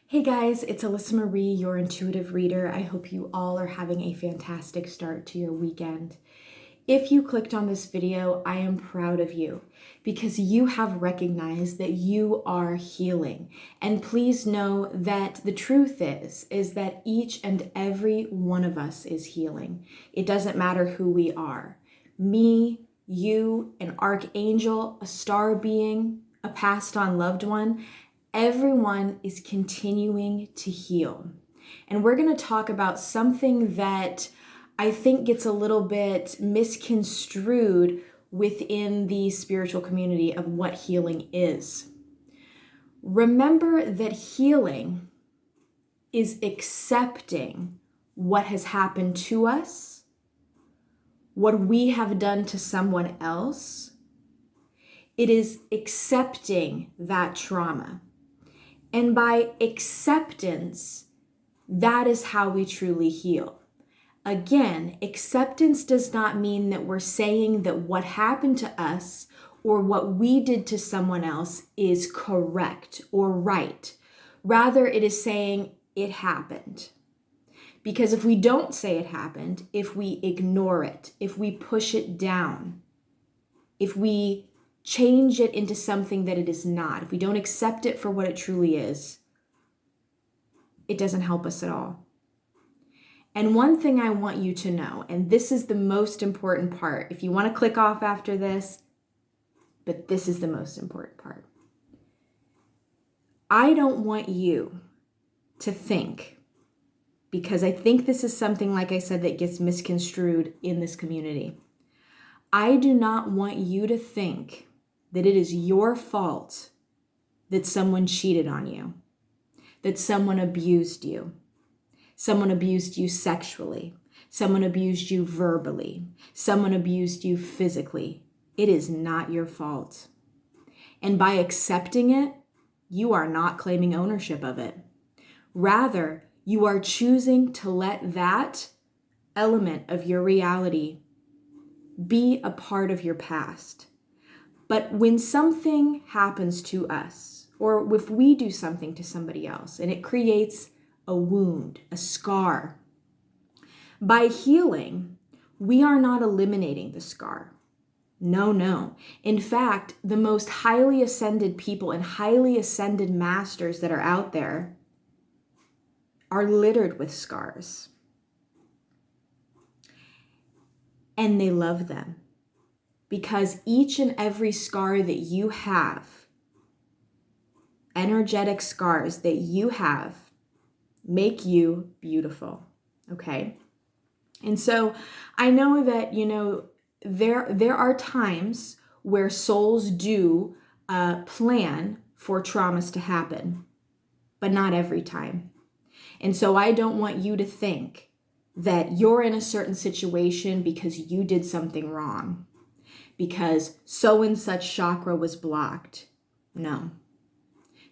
Hey guys, it's Alyssa Marie, your intuitive reader. I hope you all are having a fantastic start to your weekend. If you clicked on this video, I am proud of you because you have recognized that you are healing. And please know that the truth is that each and every one of us is healing. It doesn't matter who we are. Me, you, an archangel, a star being, a passed on loved one. Everyone is continuing to heal. And we're going to talk about something that I think gets a little bit misconstrued within the spiritual community of what healing is. Remember that healing is accepting what has happened to us, what we have done to someone else. It is accepting that trauma. And by acceptance, that is how we truly heal. Again, acceptance does not mean that we're saying that what happened to us or what we did to someone else is correct or right. Rather, it is saying it happened. Because if we don't say it happened, if we ignore it, if we push it down, if we change it into something that it is not, if we don't accept it for what it truly is, it doesn't help us at all. And one thing I want you to know, and this is the most important part, if you want to click off after this, but this is the most important part. I don't want you to think, because I think this is something, like I said, that gets misconstrued in this community. I do not want you to think that it is your fault that someone cheated on you, that someone abused you. Someone abused you sexually. Someone abused you verbally. Someone abused you physically. It is not your fault. And by accepting it, you are not claiming ownership of it. Rather, you are choosing to let that element of your reality be a part of your past. But when something happens to us, or if we do something to somebody else, and it creates a wound, a scar, by healing, we are not eliminating the scar. No. In fact, the most highly ascended people and highly ascended masters that are out there are littered with scars. And they love them. Because each and every scar that you have, energetic scars that you have, make you beautiful, okay? And so I know that, there are times where souls do plan for traumas to happen, but not every time. And so I don't want you to think that you're in a certain situation because you did something wrong, because so and such chakra was blocked. No.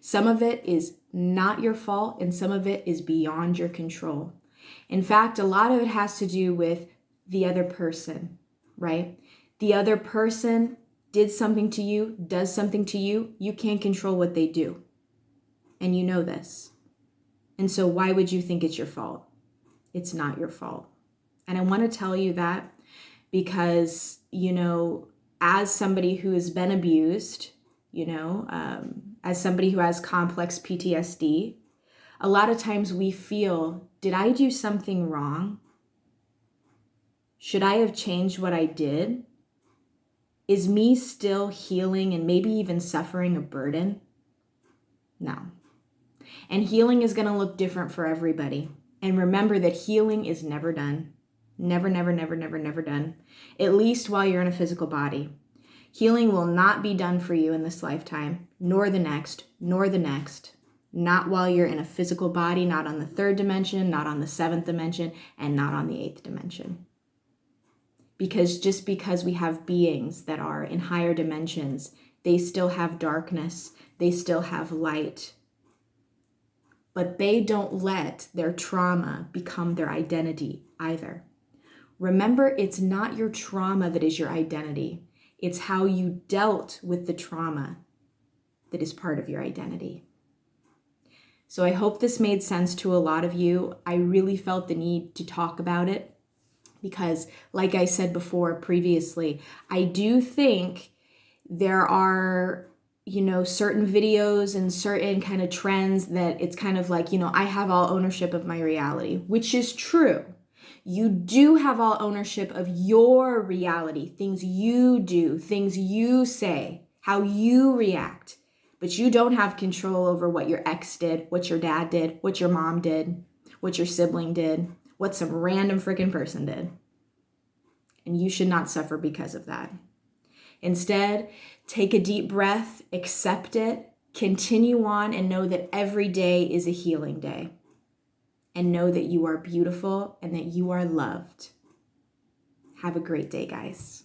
Some of it is not your fault, and some of it is beyond your control. In fact, a lot of it has to do with the other person, right? The other person did something to you, does something to you. You can't control what they do. And you know this. And so why would you think it's your fault? It's not your fault. And I want to tell you that because, as somebody who has been abused, as somebody who has complex PTSD, a lot of times we feel, did I do something wrong? Should I have changed what I did? Is me still healing and maybe even suffering a burden? No. And healing is going to look different for everybody. And remember that healing is never done. Never done. At least while you're in a physical body. Healing will not be done for you in this lifetime, nor the next, not while you're in a physical body, not on the third dimension, not on the seventh dimension, and not on the eighth dimension. Because just because we have beings that are in higher dimensions, they still have darkness, they still have light. But they don't let their trauma become their identity either. Remember, it's not your trauma that is your identity. It's how you dealt with the trauma that is part of your identity. So I hope this made sense to a lot of you. I really felt the need to talk about it because, like I said before previously, I do think there are, certain videos and certain kind of trends that it's kind of like, I have all ownership of my reality, which is true. You do have all ownership of your reality, things you do, things you say, how you react. But you don't have control over what your ex did, what your dad did, what your mom did, what your sibling did, what some random freaking person did. And you should not suffer because of that. Instead, take a deep breath, accept it, continue on, and know that every day is a healing day. And know that you are beautiful and that you are loved. Have a great day, guys.